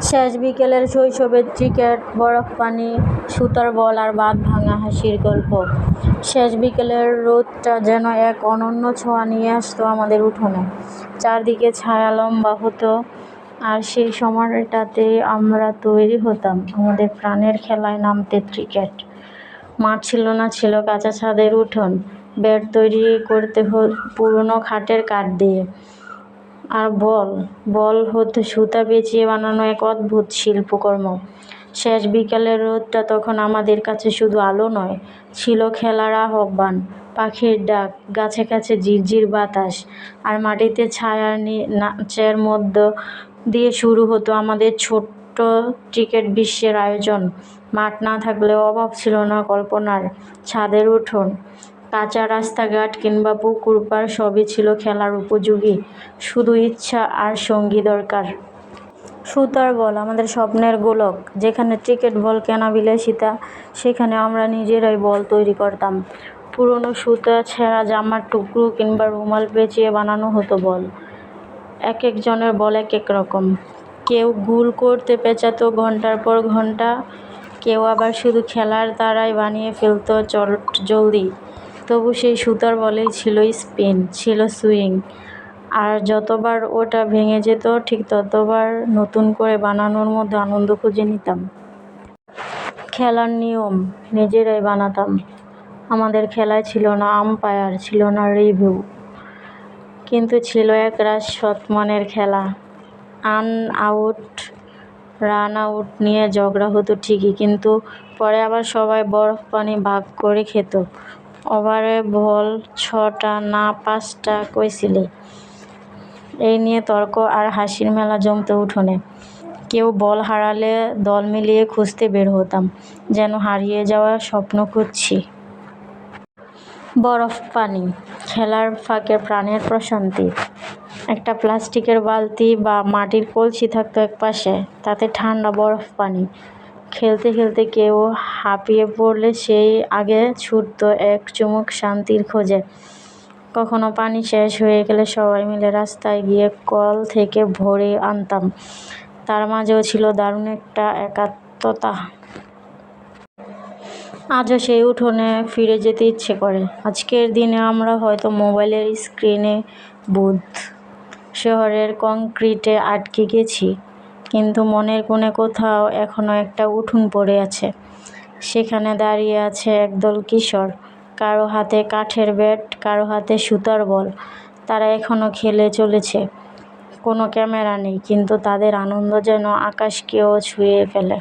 শেষ বিকেলের শৈশবের ক্রিকেট, বরফ পানি, সুতার বল আর বাঁধ ভাঙা হাসির গল্প। শেষ বিকেলের রোদটা যেন এক অনন্য ছোঁয়া নিয়ে আসতো আমাদের উঠোনে। চারদিকে ছায়া লম্বা হতো, আর সেই সময়টাতেই আমরা তৈরি হতাম আমাদের প্রাণের খেলায় নামতে। ক্রিকেট মাঠ ছিল না, ছিল কাঁচা ছাদের উঠোন, ব্যাট তৈরি করতে পুরনো খাটের কাঠ দিয়ে। আর বল বল হতো সুতা পেঁচিয়ে বানানো এক অদ্ভুত শিল্পকর্ম। শেষ বিকালের রোদটা তখন আমাদের কাছে শুধু আলো নয়, ছিল খেলার আহ্বান। পাখির ডাক, গাছে গাছে ঝিরঝির বাতাস, আর মাটিতে ছায়ার নাচের মধ্য দিয়ে শুরু হতো আমাদের ছোট্ট ক্রিকেট বিশ্বের আয়োজন। মাঠ না থাকলেও অভাব ছিল না কল্পনার। ছাদের উঠোন, কাঁচা রাস্তাঘাট কিংবা পুকুর পাড় সবই ছিল খেলার উপযোগী, শুধু ইচ্ছা আর সঙ্গী দরকার। সুতার বল আমাদের স্বপ্নের গোলক। যেখানে ক্রিকেট বল কেনা বিলাসিতা, সেখানে আমরা নিজেরাই বল তৈরি করতাম। পুরনো সুতা, ছেঁড়া জামার টুকরো কিংবা রুমাল পেঁচিয়ে বানানো হতো বল। এক একজনের বল এক এক রকম। কেউ গোল করতে পেঁচাতো ঘন্টার পর ঘন্টা, কেউ আবার শুধু খেলার তারাই বানিয়ে ফেলতো জলদি। তবু সেই সুতার বলেই ছিল স্পিন, ছিল সুইং, আর যতবার ওটা ভেঙে যেত ঠিক ততবার নতুন করে বানানোর মধ্যে আনন্দ খুঁজে নিতাম। খেলার নিয়ম নিজেরাই বানাতাম। আমাদের খেলায় ছিল না আম্পায়ার, ছিল না রিভিউ, কিন্তু ছিল একরাশ সৎমনের খেলা। রান আউট নিয়ে ঝগড়া হতো ঠিকই, কিন্তু পরে আবার সবাই বরফ পানি ভাগ করে খেত। ওভারে বল 6টা না 5টা কইছিলি, এই নিয়ে তর্ক আর হাসির মেলা জমতো উঠোনে। কেউ বল হারালে দল মিলিয়ে খুঁজতে বের হতাম, যেন হারিয়ে যাওয়া স্বপ্ন খুঁজছি। বরফ পানি খেলার ফাঁকে প্রাণের প্রশান্তি। একটা প্লাস্টিকের বালতি বা মাটির কলসি থাকতো একপাশে, তাতে ঠান্ডা বরফ পানি। খেলতে খেলতে কেউ হাঁপিয়ে পড়লে সেই আগে ছুটতো এক চুমুক শান্তির খোঁজে। কখনো পানি শেষ হয়ে গেলে সবাই মিলে রাস্তায় গিয়ে কল থেকে ভরে আনতাম। তার মাঝেও ছিল দারুণ একটা একাত্মতা। আজও সেই উঠোনে ফিরে যেতে ইচ্ছে করে। আজকের দিনে আমরা হয়তো মোবাইলের স্ক্রিনে বুঁদ, শহরের কংক্রিটে আটকে গেছি, কিন্তু মনের কোণে কোথাও এখনো একটা উঠোন পড়ে আছে। সেখানে দাঁড়িয়ে আছে একদল কিশোর, কারো হাতে কাঠের ব্যাট, কারো হাতে সুতার বল। তারা এখনো খেলে চলেছে। কোনো ক্যামেরা নেই, কিন্তু তাদের আনন্দ যেন আকাশকেও ছুঁয়ে ফেলে।